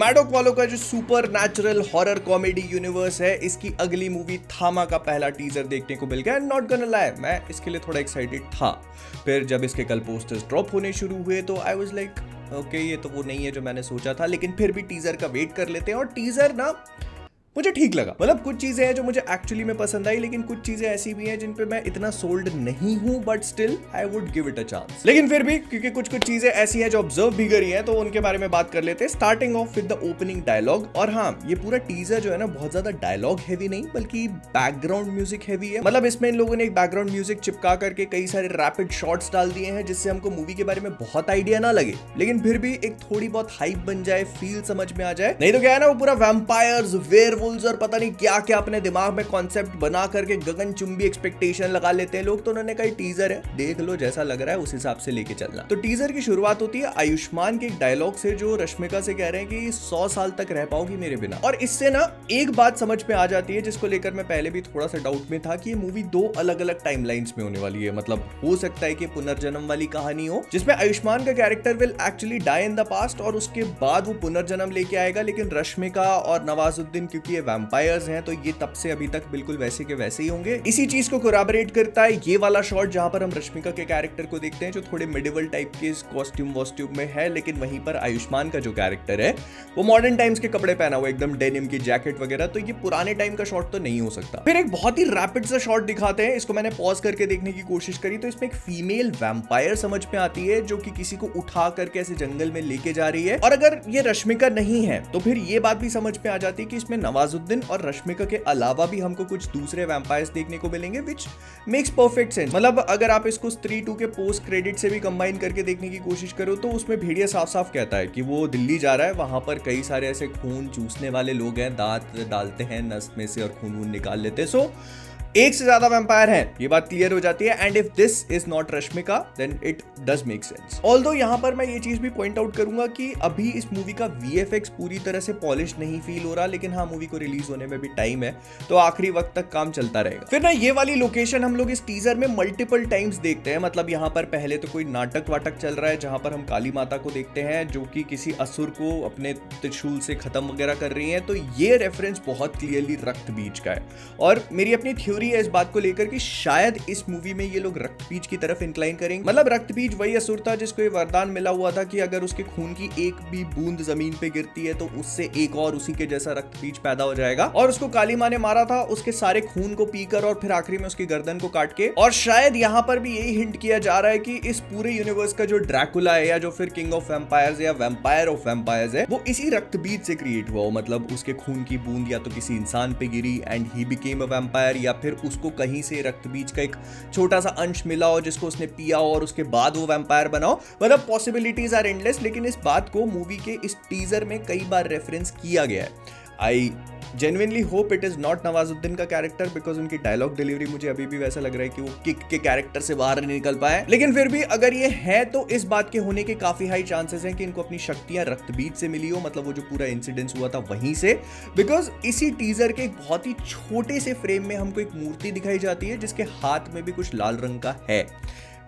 Maddock वालों का जो super natural horror comedy universe है, इसकी अगली मूवी थामा का पहला टीजर देखने को मिल गया। नॉट गोना लाई, मैं इसके लिए थोड़ा एक्साइटेड था। फिर जब इसके कल पोस्टर्स ड्रॉप होने शुरू हुए तो आई वाज लाइक ओके, ये तो वो नहीं है जो मैंने सोचा था, लेकिन फिर भी टीजर का वेट कर लेते हैं। और टीजर ना मुझे ठीक लगा। मतलब कुछ चीजें हैं जो मुझे एक्चुअली में पसंद आई, लेकिन कुछ चीजें ऐसी भी हैं जिन पे मैं इतना सोल्ड नहीं हूं, but still I would give it a chance. लेकिन फिर भी क्योंकि कुछ चीजें ऐसी हैं जो ऑब्जर्व भी करी हैं, तो उनके बारे में बात कर लेते हैं। Starting off with the opening dialogue. और हाँ, ये पूरा टीजर जो है ना बहुत ज्यादा डायलॉग हैवी नहीं बल्कि बैकग्राउंड म्यूजिक हैवी है। मतलब इसमें इन लोगों ने एक बैकग्राउंड म्यूजिक चिपका करके कई सारे रैपिड शॉट्स डाल दिए हैं, जिससे हमको मूवी के बारे में बहुत आइडिया ना लगे, लेकिन फिर भी एक थोड़ी बहुत हाइप बन जाए, फील समझ में आ जाए। नहीं तो क्या है ना, वो पूरा वैम्पायर्स, वेयरवुल्व्स और पता नहीं क्या क्या अपने दिमाग में कॉन्सेप्ट बना करके गगनचुंबी एक्सपेक्टेशन लगा लेते हैं लोग। तो उन्होंने कहा टीजर है, देख लो जैसा लग रहा है उस हिसाब से लेके चलना। तो टीजर की शुरुआत होती है आयुष्मान के एक डायलॉग से, जो रश्मिका से कह रहे हैं कि 100 साल तक रह पाओगी मेरे बिना। और इससे ना एक बात समझ में आ जाती है, जिसको लेकर मैं पहले भी थोड़ा सा डाउट में था कि ये मूवी 2 अलग अलग टाइमलाइंस में होने वाली है। मतलब हो सकता है कि पुनर्जन्म वाली कहानी हो, जिसमें आयुष्मान का character will actually die in the past और उसके बाद वो पुनर्जन्म लेके आएगा। लेकिन रश्मिका और नवाजुद्दीन क्योंकि ये वैम्पायर्स हैं, तो ये तब से अभी तक बिल्कुल वैसे के वैसे ही होंगे। इसी चीज को कोलैबोरेट करता है ये वाला शॉट, जहां पर हम रश्मिका के कैरेक्टर को देखते हैं जो थोड़े मिडिवल टाइप के कॉस्ट्यूम में है, लेकिन वहीं पर आयुष्मान का जो कैरेक्टर है वो मॉडर्न टाइम्स के कपड़े पहना हुआ, एकदम डेनिम की जैकेट वगैरह। तो ये पुराने टाइम का शॉट तो नहीं हो सकता। फिर एक बहुत ही रैपिड सा शॉट दिखाते हैं, इसको मैंने पॉज करके देखने की कोशिश करी, तो इसमें एक फीमेल वैम्पायर समझ में आती है जो कि किसी को उठा करके ऐसे जंगल में लेके जा रही है। और अगर ये रश्मिका नहीं है तो फिर ये बात भी समझ में आ जाती है कि इसमें नवाजुद्दीन और रश्मिका के अलावा भी हमको कुछ दूसरे वैम्पायर्स देखने को मिलेंगे, विच मेक्स परफेक्ट सेंस। मतलब अगर आप इसको स्त्री 2 के पोस्ट क्रेडिट से भी कंबाइन करके देखने की कोशिश करो, तो उसमें भेड़िया साफ साफ कहता है कि वो दिल्ली जा रहा है, वहां पर कई सारे ऐसे खून चूसने वाले लोग हैं, दांत डालते हैं नस में से और खून वून निकाल लेते हैं। सो एक से ज्यादा वैम्पायर हैं, ये बात क्लियर हो जाती है। And if this is not Rashmika then it does make sense. Although यहां पर मैं ये चीज भी पॉइंट आउट करूंगा कि अभी इस मूवी का वीएफएक्स पूरी तरह से पॉलिश नहीं फील हो रहा, लेकिन हाँ, मूवी को रिलीज होने में भी टाइम है, तो आखिरी वक्त तक काम चलता रहेगा। फिर ना ये वाली लोकेशन हम लोग इस टीजर में मल्टीपल टाइम्स देखते हैं। मतलब यहाँ पर पहले तो कोई नाटक वाटक चल रहा है, जहां पर हम काली माता को देखते हैं जो कि किसी असुर को अपने त्रिशूल से खत्म वगैरह कर रही है। तो ये रेफरेंस बहुत क्लियरली रक्त बीज का है। और मेरी अपनी थ्योरी है इस बात को लेकर कि शायद इस मूवी में ये लोग रक्त बीज की तरफ इंक्लाइन करेंगे। मतलब रक्त बीज वही असुर था जिसको ये वरदान मिला हुआ था कि अगर उसके खून की एक भी बूंद जमीन पे गिरती है तो उससे एक और उसी के जैसा रक्त बीज पैदा हो जाएगा। और उसको काली माँ ने मारा था उसके सारे खून को पीकर और फिर आखिरी में उसकी गर्दन को काट के। और शायद यहाँ पर भी यही हिंट किया जा रहा है कि इस पूरे यूनिवर्स का जो ड्रैकुला है, या जो फिर किंग ऑफ वैम्पायर्स या वैम्पायर ऑफ वैम्पायर्स है, वो इसी रक्त बीज से क्रिएट हुआ हो। मतलब उसके खून की बूंद या तो किसी इंसान पे गिरी and he became a vampire, या फिर उसको कहीं से रक्त बीज का एक छोटा सा अंश मिला हो जिसको उसने पिया हो और उसके बाद वो वैम्पायर बनाओ। मतलब पॉसिबिलिटीज आर एंडलेस। लेकिन इस बात को मूवी के इस टीजर में कई बार रेफरेंस किया गया है। I genuinely hope it is not Nawazuddin का कैरेक्टर, बिकॉज उनकी डायलॉग डिलीवरी मुझे अभी भी वैसा लग रहा है कि वो किक के कैरेक्टर से बाहर नहीं निकल पाए। लेकिन फिर भी अगर ये है तो इस बात के होने के काफी हाई चांसेस हैं कि इनको अपनी शक्तियां रक्तबीज से मिली हो, मतलब वो जो पूरा इंसिडेंस हुआ था वहीं से। बिकॉज इसी टीजर के एक बहुत ही छोटे से फ्रेम में हमको एक मूर्ति दिखाई जाती है जिसके हाथ में भी कुछ लाल रंग का है।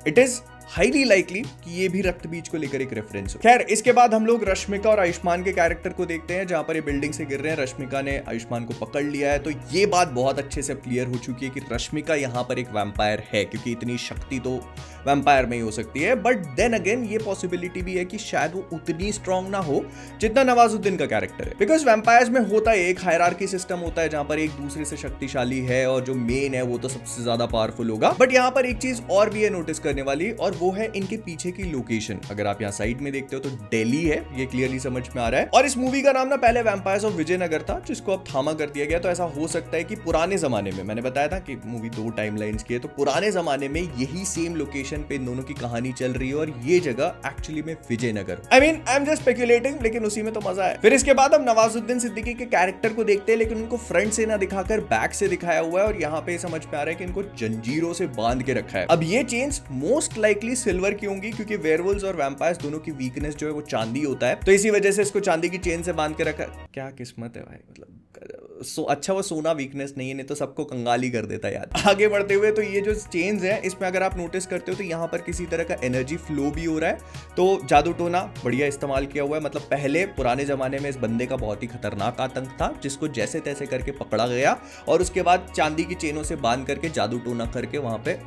इट इज हाईली लाइकली कि ये भी रक्त बीज को लेकर एक रेफरेंस हो। खैर, इसके बाद हम लोग रश्मिका और आयुष्मान के कैरेक्टर को देखते हैं, जहां पर ये बिल्डिंग से गिर रहे हैं। रश्मिका ने आयुष्मान को पकड़ लिया है, तो ये बात बहुत अच्छे से क्लियर हो चुकी है कि रश्मिका यहां पर एक वैम्पायर है, क्योंकि इतनी शक्ति तो वैम्पायर में ही हो सकती है। बट देन अगेन ये पॉसिबिलिटी भी है कि शायद वो उतनी स्ट्रांग ना हो जितना नवाजुद्दीन का कैरेक्टर है। बिकॉज वैम्पायर्स में होता है एक हायरार्की सिस्टम होता है, जहां पर एक दूसरे से शक्तिशाली है और जो मेन है वो तो सबसे ज्यादा पावरफुल होगा। बट यहाँ पर एक चीज और भी है नोटिस करने वाली, और वो है इनके पीछे की लोकेशन। अगर आप यहाँ साइड में देखते हो तो दिल्ली है, ये क्लियरली समझ में आ रहा है। और इस मूवी का नाम ना पहले वैम्पायर्स ऑफ विजयनगर था, जिसको अब थामा कर दिया गया। तो ऐसा हो सकता है कि पुराने जमाने में, मैंने बताया था कि मूवी 2 टाइमलाइंस की है, तो पुराने जमाने में यही सेम लोकेशन पे इन दोनों की कहानी चल रही है और ये जगह एक्चुअली में Vijayanagar. I am just speculating, लेकिन उसी में तो मजा है। फिर इसके बाद हम नवाजुद्दीन सिद्दीकी के कैरेक्टर को देखते हैं, लेकिन उनको फ्रंट से ना दिखाकर बैक से दिखाया हुआ है। और यहाँ पे समझ में आ रहा है कि इनको जंजीरों से बांध के रखा है। अब ये change most likely likely silver की होंगी, क्योंकि वेयरवुल्व्स और वैम्पायर्स दोनों की वीकनेस जो है वो चांदी होता है, तो इसी वजह से इसको चांदी की चेन से बांध के रखा। क्या किस्मत है भाई, मतलब अच्छा वो सोना वीकनेस नहीं है, नहीं तो सबको कंगाली कर देता यार। आगे बढ़ते हुए तो ये जो चेन्स हैं इसमें अगर आप नोटिस करते हो तो यहाँ पर किसी तरह का एनर्जी फ्लो भी हो रहा है, तो जादू टोना बढ़िया इस्तेमाल किया हुआ है। मतलब पहले पुराने जमाने में इस बंदे का बहुत ही खतरनाक आतंक था, जिसको जैसे तैसे करके पकड़ा गया और उसके बाद चांदी की चेनों से बांध करके जादू टोना करके वहां पे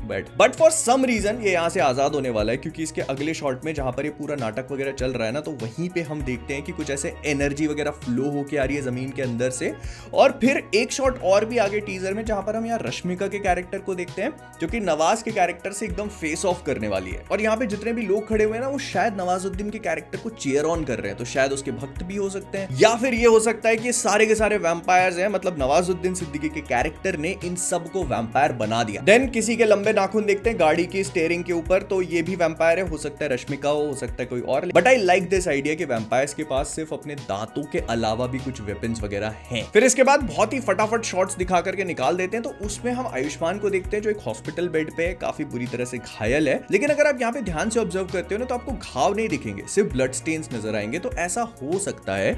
बट फॉर सम रीजन ये यहाँ से आजाद होने वाला है, क्योंकि इसके अगले शॉट में जहां पर ये पूरा नाटक वगैरह चल रहा है ना, तो वहीं पे हम देखते हैं कि कुछ ऐसे एनर्जी वगैरह फ्लो होके आ रही है जमीन के अंदर से। और फिर एक शॉट और भी आगे टीजर में जहां पर हम यहाँ रश्मिका के कैरेक्टर को देखते हैं, जो कि नवाज के कैरेक्टर से एकदम फेस ऑफ करने वाली है। और यहाँ पे जितने भी लोग खड़े हुए हैं ना, वो शायद नवाजुद्दीन के कैरेक्टर को चीयर ऑन कर रहे हैं, तो शायद उसके भक्त भी हो सकते हैं, या फिर ये हो सकता है कि सारे के सारे वैम्पायर्स हैं, मतलब नवाजुद्दीन सिद्दीकी के कैरेक्टर ने इन सबको वैम्पायर बना दिया। देन किसी के लंबे नाखून देखते हैं गाड़ी की स्टीयरिंग के ऊपर, तो ये भी वैम्पायर है, हो सकता है रश्मिका हो सकता है कोई और। But I like this idea कि वैम्पायर्स के पास सिर्फ अपने दांतों के अलावा भी कुछ वेपन्स वगैरह हैं। फिर इसके बाद बहुत ही फटाफट शॉट्स दिखा करके निकाल देते हैं, तो उसमें हम आयुष्मान को देखते हैं जो एक हॉस्पिटल बेड पे काफी बुरी तरह से घायल है। लेकिन अगर आप यहाँ पे ध्यान से ऑब्जर्व करते हो ना, तो आपको घाव नहीं दिखेंगे, सिर्फ ब्लड स्टेन्स नजर आएंगे। तो ऐसा हो सकता है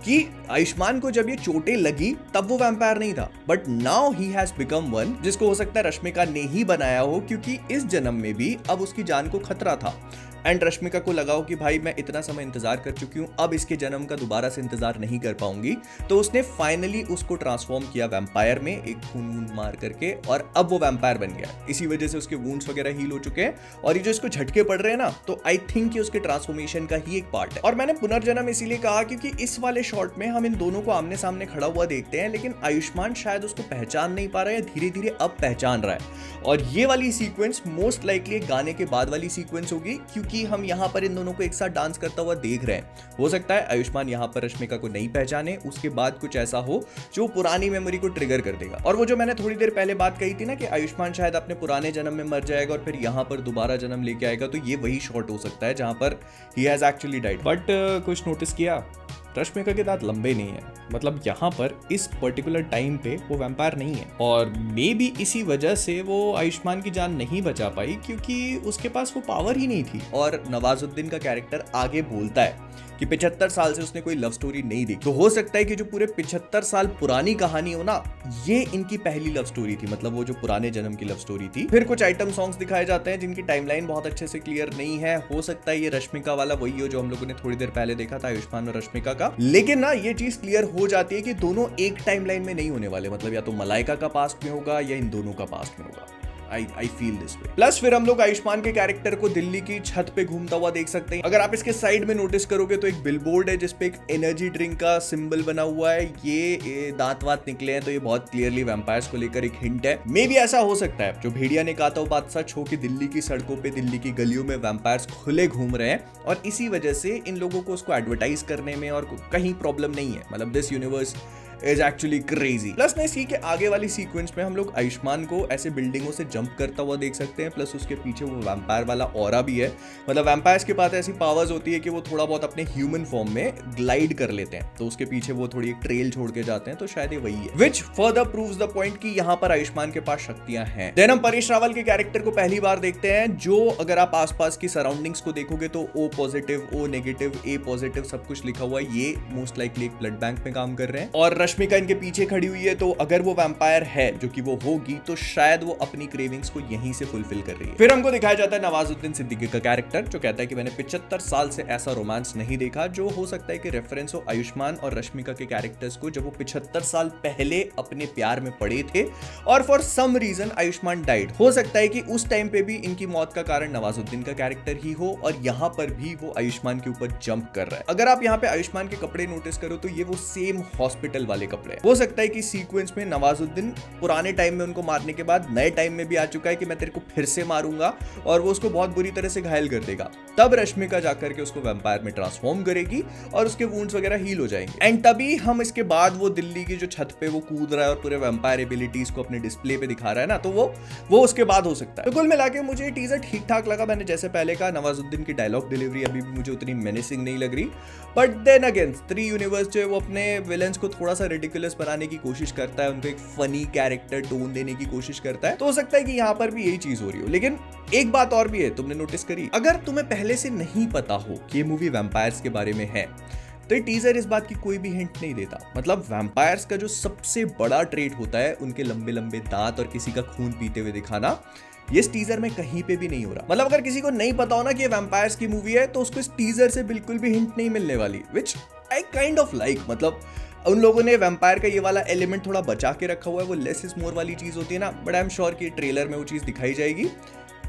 कि आयुष्मान को जब ये चोटें लगी तब वो वैम्पायर नहीं था, but now he has become one, जिसको हो सकता है रश्मिका ने ही बनाया हो, क्योंकि इस जन्म में भी अब उसकी जान को खतरा था। एंड रश्मिका को लगा हो कि भाई मैं इतना समय इंतजार कर चुकी हूं, अब इसके जन्म का दोबारा से इंतजार नहीं कर पाऊंगी, तो उसने फाइनली उसको ट्रांसफॉर्म किया वैम्पायर में, एक खून वून मार करके, और अब वो वैम्पायर बन गया। इसी वजह से उसके वुंड्स वगैरह हील हो चुके हैं, और ये जो इसको झटके पड़ रहे हैं ना, तो आई थिंक ये उसके ट्रांसफॉर्मेशन का ही एक पार्ट है। और मैंने पुनर्जन्म इसीलिए कहा क्योंकि इस वाले शॉट में हम इन दोनों को आमने सामने खड़ा हुआ देखते हैं, लेकिन आयुष्मान शायद उसको पहचान नहीं पा रहा है, धीरे धीरे अब पहचान रहा है। और ये वाली सीक्वेंस मोस्ट लाइकली गाने के बाद वाली सीक्वेंस होगी, क्योंकि हम यहाँ पर इन दोनों को एक साथ डांस करता हुआ देख रहे हैं। हो सकता है आयुष्मान यहाँ पर रश्मिका को नहीं पहचाने, उसके बाद कुछ ऐसा हो जो पुरानी मेमोरी को ट्रिगर कर देगा। और वो जो मैंने थोड़ी देर पहले बात कही थी ना कि आयुष्मान शायद अपने पुराने जन्म में मर जाएगा और फिर यहाँ पर दोबारा जन्म लेके आएगा, तो ये वही शॉट हो सकता है जहां पर he has actually died. But कुछ नोटिस किया, रश्मिका के दांत लंबे नहीं है, मतलब यहाँ पर इस पर्टिकुलर टाइम पे वो वैम्पायर नहीं है, और मे बी इसी वजह से वो आयुष्मान की जान नहीं बचा पाई, क्योंकि उसके पास वो पावर ही नहीं थी। और नवाजुद्दीन का कैरेक्टर आगे बोलता है कि 75 साल से उसने कोई लव स्टोरी नहीं देखी, तो हो सकता है कि जो पूरे 75 साल पुरानी कहानी हो ना, ये इनकी पहली लव स्टोरी थी, मतलब वो जो पुराने जन्म की लव स्टोरी थी। फिर कुछ आइटम सॉन्ग्स दिखाए जाते हैं जिनकी टाइमलाइन बहुत अच्छे से क्लियर नहीं है, हो सकता है ये रश्मिका वाला वही हो जो हम लोगों ने थोड़ी देर पहले देखा था, आयुष्मान और रश्मिका का। लेकिन ना ये चीज क्लियर हो जाती है कि दोनों एक टाइमलाइन में नहीं होने वाले, मतलब या तो मलाइका का पास्ट में होगा या इन दोनों का पास्ट में होगा। I feel this way. Plus फिर हम लोग आयुष्मान के कैरेक्टर को दिल्ली की छत पे घूमता हुआ देख सकते हैं। अगर आप इसके साइड में नोटिस करोगे तो एक बिलबोर्ड है जिसपे एक एनर्जी ड्रिंक का सिंबल बना हुआ है। ये दांत वात निकले हैं, तो ये बहुत क्लियरली वैम्पायर्स को लेकर एक हिंट है। मे भी ऐसा हो सकता है जो भेड़िया ने कहा था वो बात सच हो कि दिल्ली की सड़कों पे, दिल्ली की गलियों में वैम्पायर्स खुले घूम रहे हैं, और इसी वजह से इन लोगों को उसको एडवर्टाइज करने में और कहीं प्रॉब्लम नहीं है। मतलब this universe is actually crazy. Plus ना इसी के आगे वाली सीक्वेंस में हम लोग आयुष्मान को ऐसे बिल्डिंगों से जंप करता हुआ देख सकते हैं, प्लस उसके पीछे वो वैम्पायर वाला ऑरा भी है। मतलब वैम्पायर्स के पास ऐसी पावर्स होती है कि वो थोड़ा बहुत अपने ह्यूमन फॉर्म में ग्लाइड कर लेते हैं, तो उसके पीछे वो थोड़ी एक ट्रेल छोड़ के जाते हैं, तो शायद ये वही है, which further proves the point कि यहाँ पर आयुष्मान के पास शक्तियां हैं। देन हम परेश रावल के कैरेक्टर को पहली बार देखते हैं, जो अगर आप आसपास की सराउंडिंग्स को देखोगे तो O positive, O negative, A positive सब कुछ लिखा हुआ है। ये मोस्ट लाइकली एक ब्लड बैंक में काम कर रहे हैं, और रश्मिका इनके पीछे खड़ी हुई है, तो अगर वो वैम्पायर है, जो कि वो होगी, तो शायद वो अपनी क्रेविंग्स को यहीं से फुलफिल कर रही है। फिर हमको दिखाया जाता है नवाजुद्दीन सिद्दीकी का कैरेक्टर, जो कहता है कि मैंने 75 साल से ऐसा रोमांस नहीं देखा, जो हो सकता है कि रेफरेंस हो आयुष्मान और रश्मिका के कैरेक्टर्स को, जब वो 75 साल पहले अपने प्यार में पड़े थे और for some reason Ayushmann died. हो सकता है कि उस टाइम पे भी इनकी मौत का कारण नवाजुद्दीन का कैरेक्टर ही हो, और यहाँ पर भी वो आयुष्मान के ऊपर जंप कर रहा है। अगर आप यहाँ पे आयुष्मान के कपड़े नोटिस करो तो ये वो सेम हॉस्पिटल वाले कपड़े हो सकता है कि सीक्वेंस में नवाजुद्दीन पुराने टाइम में उनको मारने के बाद नए टाइम में भी आ चुका है कि मैं तेरे को फिर से मारूंगा, और वो उसको बहुत बुरी तरह से घायल कर देगा। तब रश्मिका जाकर के उसको वैम्पायर में ट्रांसफॉर्म करेगी और उसके वुंड्स वगैरह हील हो जाएंगे, एंड तभी हम इसके बाद वो दिल्ली की जो छत पे वो कूद रहा है और पूरे वैम्पायर एबिलिटीज को अपने डिस्प्ले पे दिखा रहा है ना, तो वो उसके बाद हो सकता है। तो कुल मिला के मुझे ये टीजर ठीक ठाक लगा। मैंने जैसे पहले कहा, नवाजुद्दीन की डायलॉग डिलीवरी अभी भी मुझे उतनी मेनेसिंग नहीं लग रही, बट देन अगेन 3 यूनिवर्स जो है वो अपने विलेंस को थोड़ा सा रिडिकुलस बनाने की कोशिश करता है, उनको एक फनी कैरेक्टर टोन देने की कोशिश करता है, तो हो सकता है कि यहाँ पर भी यही चीज हो रही हो। लेकिन एक बात और भी है, तुमने नोटिस करी, अगर तुम्हें पहले से नहीं पता हो कि ये मूवी वैम्पायर्स के बारे में है, तो ये टीजर इस बात की कोई भी हिंट नहीं देता। मतलब वैम्पायर्स का जो सबसे बड़ा ट्रेट होता है, उनके लंबे लंबे दांत और किसी का खून पीते हुए दिखाना, ये इस टीजर में कहीं पे भी नहीं हो रहा। मतलब अगर किसी को नहीं पता हो ना कि ये वैम्पायर्स की मूवी है, तो उसको इस टीजर से बिल्कुल भी हिंट नहीं मिलने वाली, विच आई काइंड ऑफ लाइक। मतलब उन लोगों ने वैम्पायर का ये वाला एलिमेंट थोड़ा बचा के रखा हुआ है, वो लेस इज मोर वाली चीज होती है ना, बट आई एम श्योर कि ट्रेलर में वो चीज दिखाई जाएगी।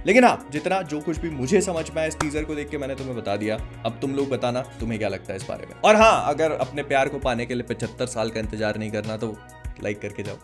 लेकिन हाँ, जितना जो कुछ भी मुझे समझ में आया इस टीजर को देख के, मैंने तुम्हें बता दिया। अब तुम लोग बताना तुम्हें क्या लगता है इस बारे में। और हाँ, अगर अपने प्यार को पाने के लिए 75 साल का इंतजार नहीं करना, तो लाइक करके जाओ।